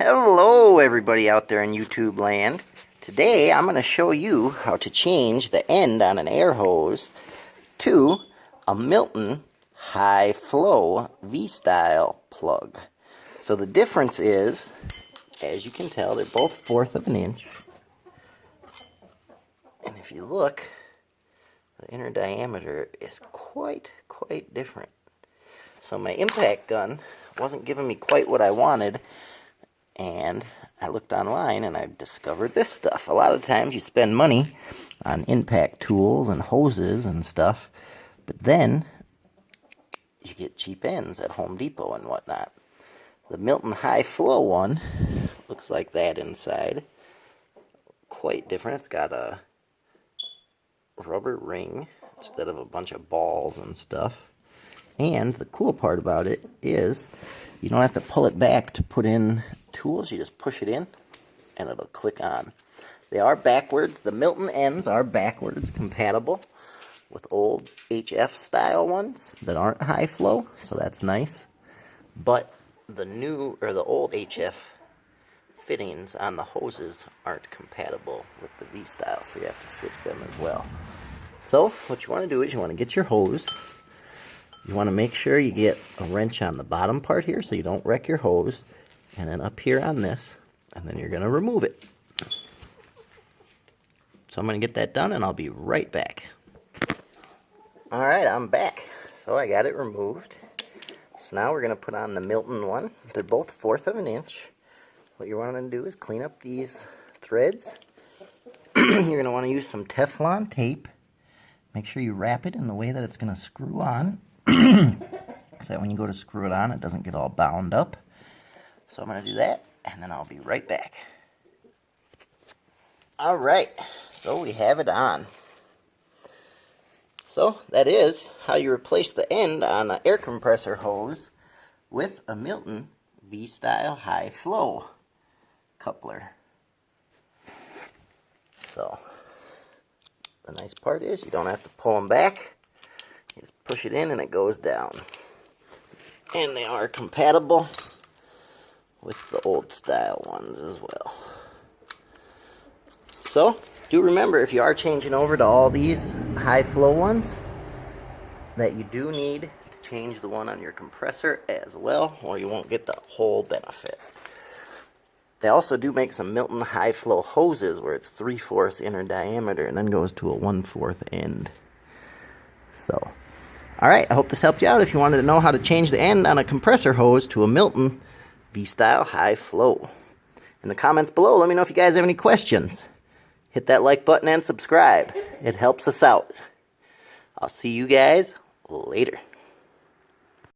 Hello everybody out there in YouTube land. Today I'm going to show you how to change the end on an air hose to a Milton high flow V-style plug. So the difference is, as you can tell, they're both 1/4 of an inch. And if you look, the inner diameter is quite different. So my impact gun wasn't giving me quite what I wanted, and I looked online and I discovered this stuff. A lot of times you spend money on impact tools and hoses and stuff, but then you get cheap ends at Home Depot and whatnot. The Milton High Flow one looks like that inside. Quite different. It's got a rubber ring instead of a bunch of balls and stuff. And the cool part about it is you don't have to pull it back to put in tools. You just push it in and it'll click on. They are backwards. The Milton ends are backwards compatible with old HF style ones that aren't high flow, so that's nice. But the new or the old HF fittings on the hoses aren't compatible with the V style, so you have to switch them as well. So what you want to do is you want to get your hose. You want to make sure you get a wrench on the bottom part here so you don't wreck your hose, and then up here on this, and then you're going to remove it. So I'm going to get that done and I'll be right back. Alright, I'm back. So I got it removed. So now we're going to put on the Milton one. They're both 1/4 of an inch. What you're wanting to do is clean up these threads. You're going to want to use some Teflon tape. Make sure you wrap it in the way that it's going to screw on, so that when you go to screw it on, it doesn't get all bound up. So I'm going to do that, and then I'll be right back. Alright, so we have it on. So that is how you replace the end on an air compressor hose with a Milton V-style high flow coupler. So the nice part is you don't have to pull them back. You just push it in and it goes down. And they are compatible with the old style ones as well. So do remember, if you are changing over to all these high flow ones, that you do need to change the one on your compressor as well, or you won't get the whole benefit. They also do make some Milton high flow hoses where it's 3/4 inner diameter and then goes to a 1/4 end. So, alright, I hope this helped you out. If you wanted to know how to change the end on a compressor hose to a Milton V-style high flow, in the comments below, let me know if you guys have any questions. Hit that like button and subscribe. It helps us out. I'll see you guys later.